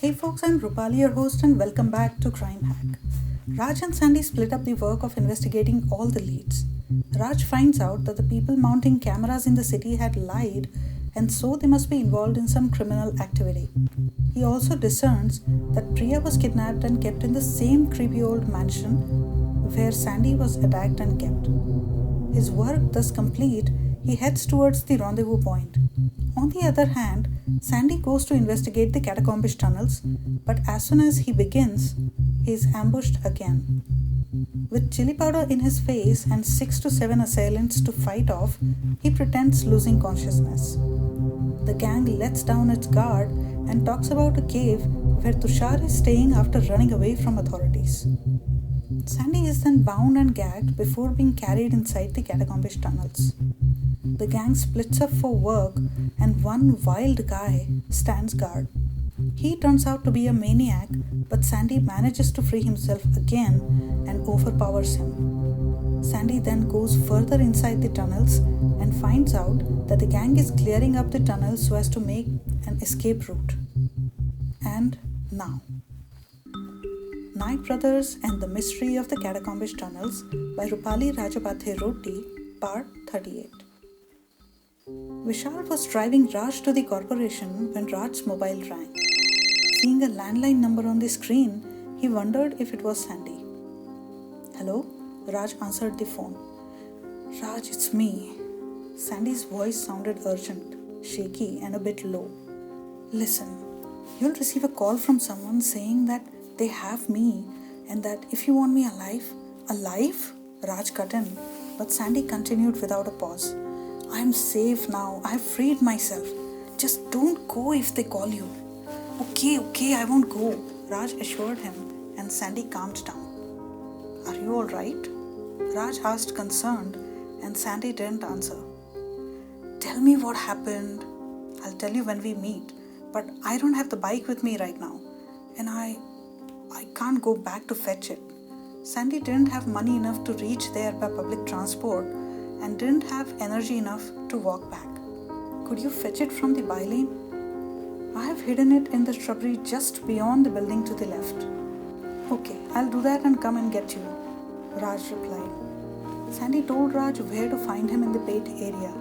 Hey folks, I'm Rupali, your host, and welcome back to Crime Hack. Raj and Sandy split up the work of investigating all the leads. Raj finds out that the people mounting cameras in the city had lied, and so they must be involved in some criminal activity. He also discerns that Priya was kidnapped and kept in the same creepy old mansion where Sandy was attacked and kept. His work thus complete, he heads towards the rendezvous point. On the other hand, Sandy goes to investigate the catacombish tunnels, but as soon as he begins, he is ambushed again. With chili powder in his face and 6 to 7 assailants to fight off, he pretends losing consciousness. The gang lets down its guard and talks about a cave where Tushar is staying after running away from authorities. Sandy is then bound and gagged before being carried inside the catacombish tunnels. The gang splits up for work and one wild guy stands guard. He turns out to be a maniac, but Sandy manages to free himself again and overpowers him. Sandy then goes further inside the tunnels and finds out that the gang is clearing up the tunnels so as to make an escape route. And now, Night Brothers and the Mystery of the Catacombish Tunnels by Rupali Rajapathe Roti, Part 38. Vishal was driving Raj to the corporation when Raj's mobile rang. Seeing a landline number on the screen, he wondered if it was Sandy. Hello? Raj answered the phone. Raj, it's me. Sandy's voice sounded urgent, shaky, and a bit low. Listen, you'll receive a call from someone saying that they have me and that if you want me alive, alive? Raj cut in, but Sandy continued without a pause. I'm safe now. I've freed myself. Just don't go if they call you. Okay, I won't go, Raj assured him, and Sandy calmed down. Are you all right? Raj asked concerned, and Sandy didn't answer. Tell me what happened. I'll tell you when we meet, but I don't have the bike with me right now, and I can't go back to fetch it. Sandy didn't have money enough to reach there by public transport and didn't have energy enough to walk back. Could you fetch it from the bylane? I have hidden it in the shrubbery just beyond the building to the left. Okay, I'll do that and come and get you, Raj replied. Sandy told Raj where to find him in the Pate area.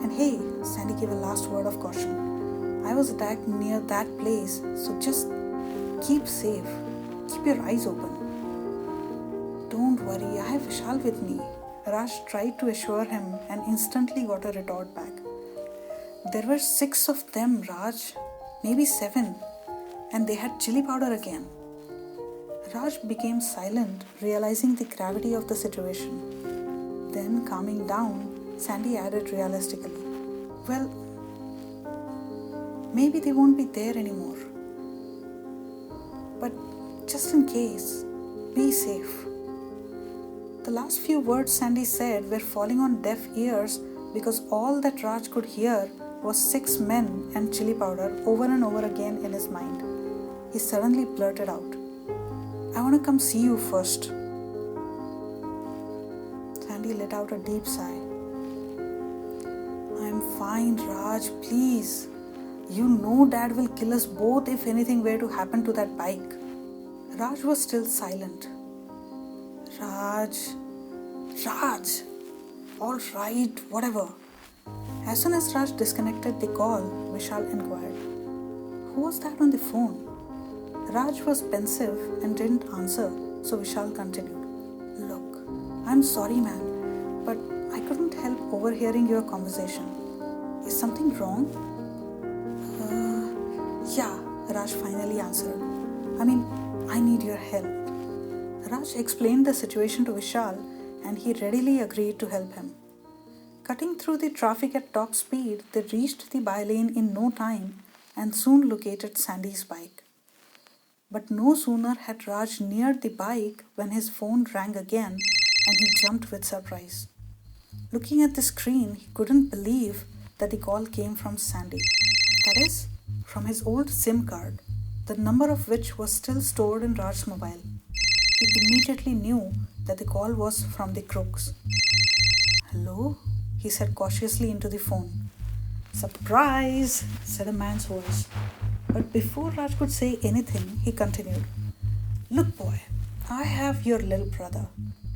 And hey, Sandy gave a last word of caution. I was attacked near that place, so just keep safe. Keep your eyes open. Don't worry, I have Vishal with me. Raj tried to assure him and instantly got a retort back. There were 6 of them, Raj. Maybe 7. And they had chili powder again. Raj became silent, realizing the gravity of the situation. Then, calming down, Sandy added realistically, well, maybe they won't be there anymore. But just in case, be safe. The last few words Sandy said were falling on deaf ears because all that Raj could hear was 6 men and chili powder over and over again in his mind. He suddenly blurted out, I want to come see you first. Sandy let out a deep sigh. I'm fine, Raj, please. You know Dad will kill us both if anything were to happen to that bike. Raj was still silent. Raj, all right, whatever. As soon as Raj disconnected the call, Vishal inquired, who was that on the phone? Raj was pensive and didn't answer, so Vishal continued, look, I'm sorry man, but I couldn't help overhearing your conversation. Is something wrong? Yeah, Raj finally answered. I need your help. Raj explained the situation to Vishal and he readily agreed to help him. Cutting through the traffic at top speed, they reached the bylane in no time and soon located Sandy's bike. But no sooner had Raj neared the bike when his phone rang again and he jumped with surprise. Looking at the screen, he couldn't believe that the call came from Sandy. That is, from his old SIM card, the number of which was still stored in Raj's mobile. He immediately knew that the call was from the crooks. Hello? He said cautiously into the phone. Surprise, said a man's voice. But before Raj could say anything, he continued, "Look, boy, I have your little brother,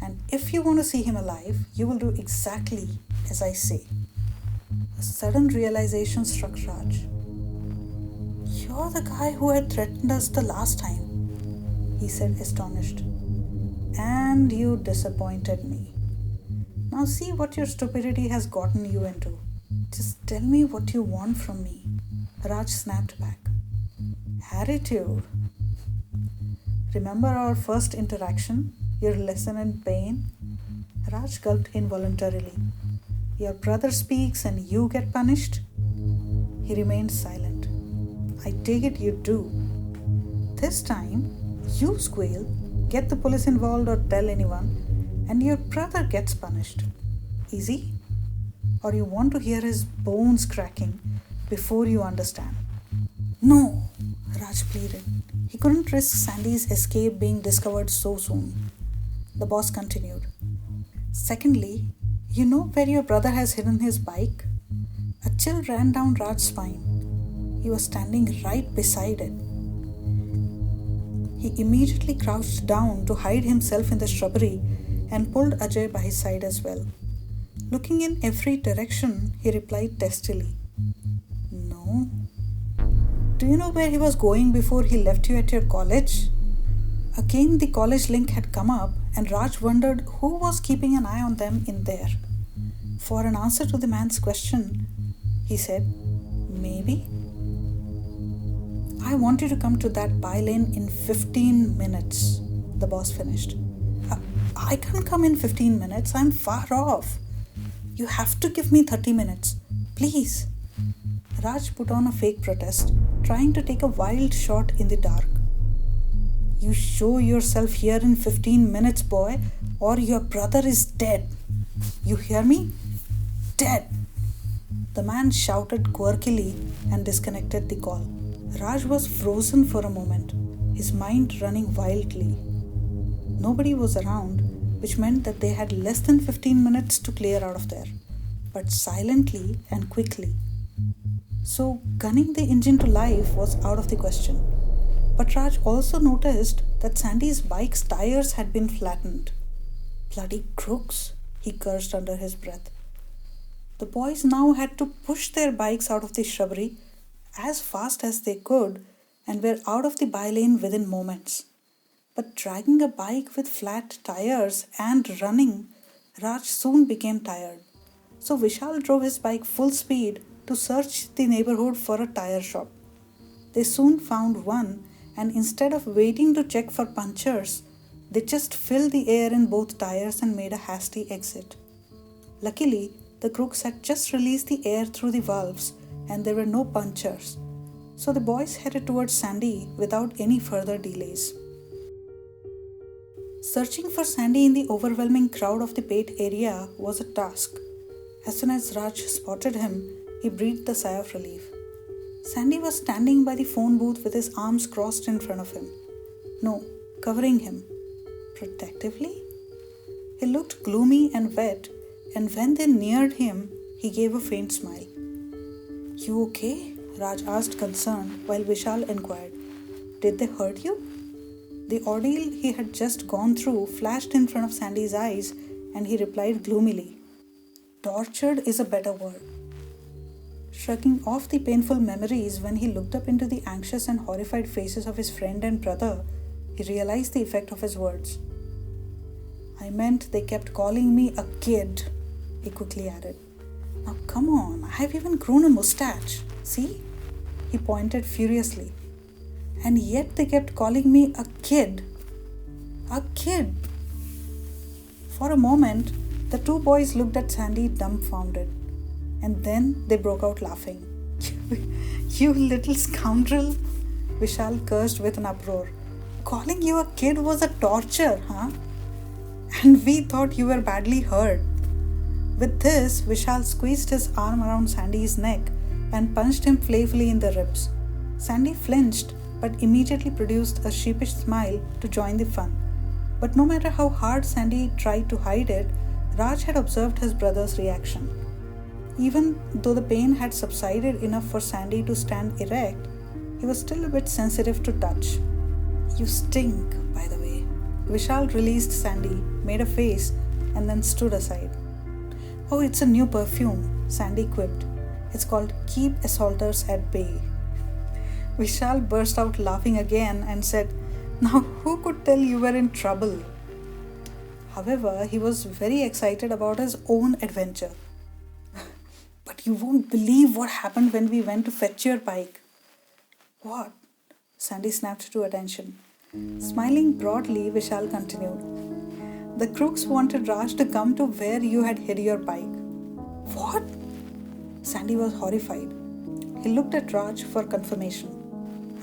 and if you want to see him alive, you will do exactly as I say." A sudden realization struck Raj. "You're the guy who had threatened us the last time," he said, astonished. "And you disappointed me. Now see what your stupidity has gotten you into. Just tell me what you want from me." Raj snapped back. "Attitude. Remember our first interaction? Your lesson in pain?" Raj gulped involuntarily. "Your brother speaks and you get punished?" He remained silent. "I take it you do. This time, you squeal, get the police involved or tell anyone, and your brother gets punished. Easy? Or you want to hear his bones cracking before you understand?" "No," Raj pleaded. He couldn't risk Sandy's escape being discovered so soon. The boss continued. "Secondly, you know where your brother has hidden his bike?" A chill ran down Raj's spine. He was standing right beside it. He immediately crouched down to hide himself in the shrubbery and pulled Ajay by his side as well. Looking in every direction, he replied testily, "No." "Do you know where he was going before he left you at your college?" Again, the college link had come up, and Raj wondered who was keeping an eye on them in there. For an answer to the man's question, he said, "Maybe." "I want you to come to that by-lane in 15 minutes, the boss finished. I can't come in 15 minutes. I'm far off. You have to give me 30 minutes. Please." Raj put on a fake protest, trying to take a wild shot in the dark. "You show yourself here in 15 minutes, boy, or your brother is dead. You hear me? Dead." The man shouted quirkily and disconnected the call. Raj was frozen for a moment, his mind running wildly. Nobody was around, which meant that they had less than 15 minutes to clear out of there, but silently and quickly. So gunning the engine to life was out of the question. But Raj also noticed that Sandy's bike's tires had been flattened. "Bloody crooks," he cursed under his breath. The boys now had to push their bikes out of the shrubbery as fast as they could and were out of the bylane within moments. But dragging a bike with flat tires and running, Raj soon became tired. So Vishal drove his bike full speed to search the neighborhood for a tire shop. They soon found one, and instead of waiting to check for punctures, they just filled the air in both tires and made a hasty exit. Luckily, the crooks had just released the air through the valves and there were no punctures, so the boys headed towards Sandy without any further delays. Searching for Sandy in the overwhelming crowd of the Pate area was a task. As soon as Raj spotted him, he breathed a sigh of relief. Sandy was standing by the phone booth with his arms crossed in front of him. No, covering him. Protectively? He looked gloomy and wet, and when they neared him, he gave a faint smile. "You okay?" Raj asked, concerned, while Vishal inquired, "Did they hurt you?" The ordeal he had just gone through flashed in front of Sandy's eyes, and he replied gloomily, "Tortured is a better word." Shrugging off the painful memories when he looked up into the anxious and horrified faces of his friend and brother, he realized the effect of his words. "I meant they kept calling me a kid," he quickly added. "Now come on, I've even grown a mustache. See?" He pointed furiously. "And yet they kept calling me a kid. A kid." For a moment, the two boys looked at Sandy dumbfounded. And then they broke out laughing. "You little scoundrel," Vishal cursed with an uproar. "Calling you a kid was a torture, huh? And we thought you were badly hurt." With this, Vishal squeezed his arm around Sandy's neck and punched him playfully in the ribs. Sandy flinched, but immediately produced a sheepish smile to join the fun. But no matter how hard Sandy tried to hide it, Raj had observed his brother's reaction. Even though the pain had subsided enough for Sandy to stand erect, He was still a bit sensitive to touch. "You stink, by the way." Vishal released Sandy, made a face, and then stood aside. "Oh, it's a new perfume," Sandy quipped. "It's called Keep Assaulters at Bay." Vishal burst out laughing again and said, "Now who could tell you were in trouble?" However, he was very excited about his own adventure. "But you won't believe what happened when we went to fetch your bike." "What?" Sandy snapped to attention. Smiling broadly, Vishal continued. "The crooks wanted Raj to come to where you had hid your bike." "What?" Sandy was horrified. He looked at Raj for confirmation.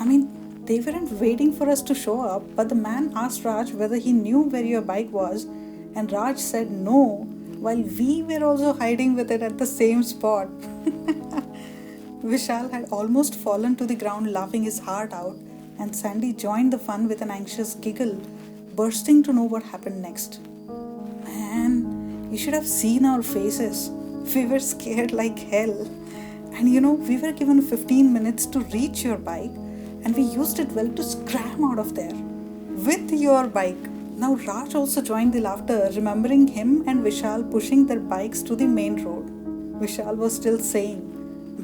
I mean, they weren't waiting for us to show up, but the man asked Raj whether he knew where your bike was, and Raj said no, while we were also hiding with it at the same spot. Vishal had almost fallen to the ground laughing his heart out, and Sandy joined the fun with an anxious giggle, bursting to know what happened next. "Man, you should have seen our faces. We were scared like hell. And we were given 15 minutes to reach your bike, and we used it well to scram out of there. With your bike." Now Raj also joined the laughter, remembering him and Vishal pushing their bikes to the main road. Vishal was still saying,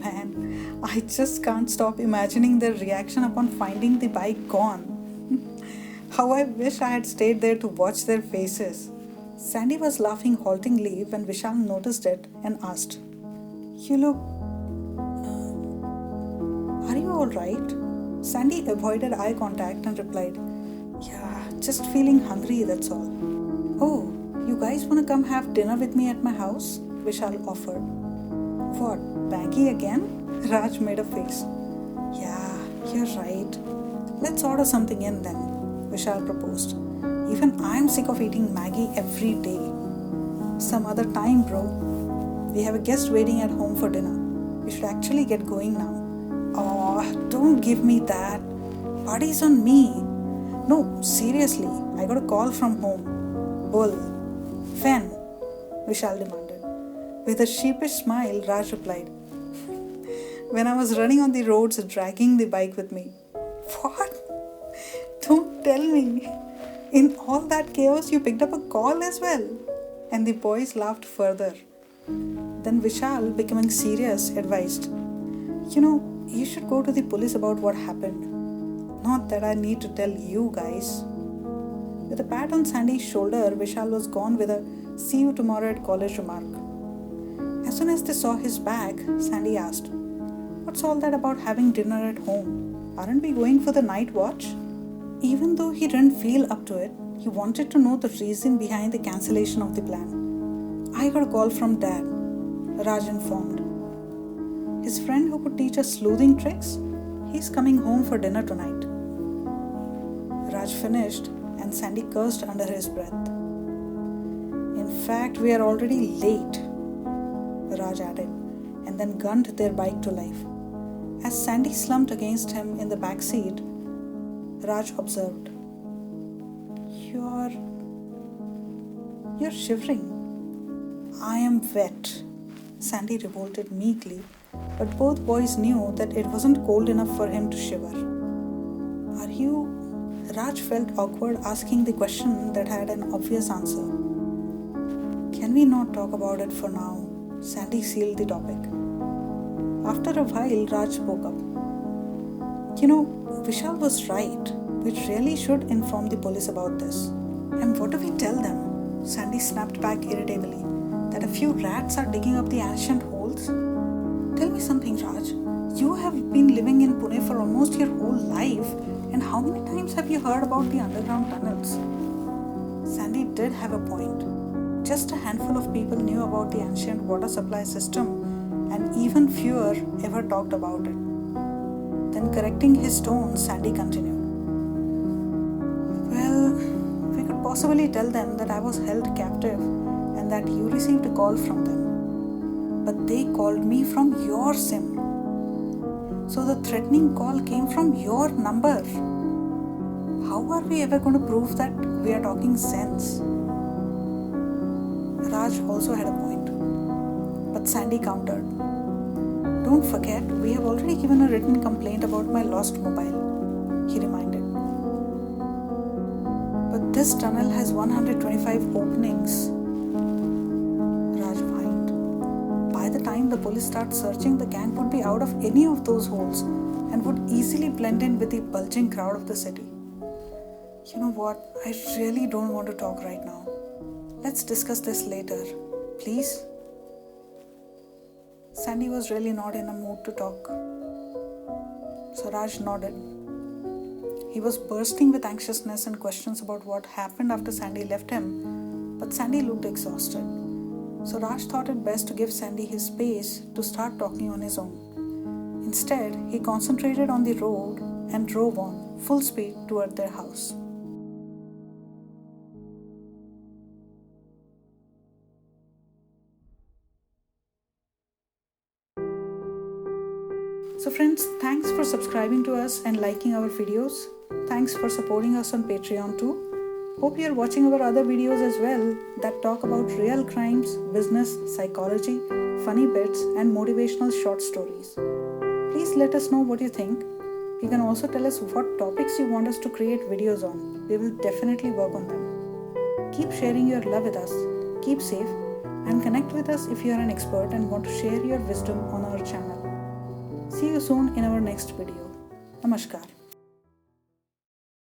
"Man, I just can't stop imagining their reaction upon finding the bike gone. How I wish I had stayed there to watch their faces." Sandy was laughing haltingly when Vishal noticed it and asked, "You look... are you alright?" Sandy avoided eye contact and replied, "Yeah, just feeling hungry, that's all." "Oh, you guys wanna come have dinner with me at my house?" Vishal offered. "What, Maggie again?" Raj made a face. "Yeah, you're right. Let's order something in then," Vishal proposed. "Even I'm sick of eating Maggie every day." "Some other time, bro. We have a guest waiting at home for dinner. We should actually get going now." "Oh, don't give me that. Party's on me." "No, seriously, I got a call from home." "Bull." "When?" Vishal demanded. With a sheepish smile, Raj replied, "When I was running on the roads dragging the bike with me." "What? Don't tell me. In all that chaos, you picked up a call as well?" And the boys laughed further. Then Vishal, becoming serious, advised, "You should go to the police about what happened. Not that I need to tell you guys." With a pat on Sandy's shoulder, Vishal was gone with a "see you tomorrow at college" remark. As soon as they saw his bag, Sandy asked, "What's all that about having dinner at home? Aren't we going for the night watch?" Even though he didn't feel up to it, he wanted to know the reason behind the cancellation of the plan. "I got a call from Dad," Raj informed. "His friend who could teach us sleuthing tricks? He's coming home for dinner tonight." Raj finished, and Sandy cursed under his breath. "In fact, we are already late," Raj added, and then gunned their bike to life. As Sandy slumped against him in the back seat, Raj observed, You're shivering." "I am wet," Sandy revolted meekly, but both boys knew that it wasn't cold enough for him to shiver. "Are you..." Raj felt awkward asking the question that had an obvious answer. "Can we not talk about it for now?" Sandy sealed the topic. After a while, Raj spoke up. Vishal was right. We really should inform the police about this." "And what do we tell them?" Sandy snapped back irritably. "That a few rats are digging up the ancient holes?" "Tell me something, Raj. You have been living in Pune for almost your whole life, and how many times have you heard about the underground tunnels?" Sandy did have a point. Just a handful of people knew about the ancient water supply system, and even fewer ever talked about it. Then, correcting his tone, Sandy continued, "Well, we could possibly tell them that I was held captive and that you received a call from them. But they called me from your SIM. So the threatening call came from your number. How are we ever going to prove that we are talking sense?" Raj also had a point, but Sandy countered, Don't forget, we have already given a written complaint about my lost mobile, he reminded. But this tunnel has 125 openings, Raj whined. By the time the police start searching, the gang would be out of any of those holes and would easily blend in with the bulging crowd of the city. You know what? I really don't want to talk right now. Let's discuss this later, please? Sandy was really not in a mood to talk. So Raj nodded. He was bursting with anxiousness and questions about what happened after Sandy left him, but Sandy looked exhausted. So Raj thought it best to give Sandy his space to start talking on his own. Instead, he concentrated on the road and drove on full speed toward their house. So friends, thanks for subscribing to us and liking our videos. Thanks for supporting us on Patreon too. Hope you are watching our other videos as well that talk about real crimes, business, psychology, funny bits and motivational short stories. Please let us know what you think. You can also tell us what topics you want us to create videos on. We will definitely work on them. Keep sharing your love with us. Keep safe and connect with us if you are an expert and want to share your wisdom on our channel. See you soon in our next video. Namaskar.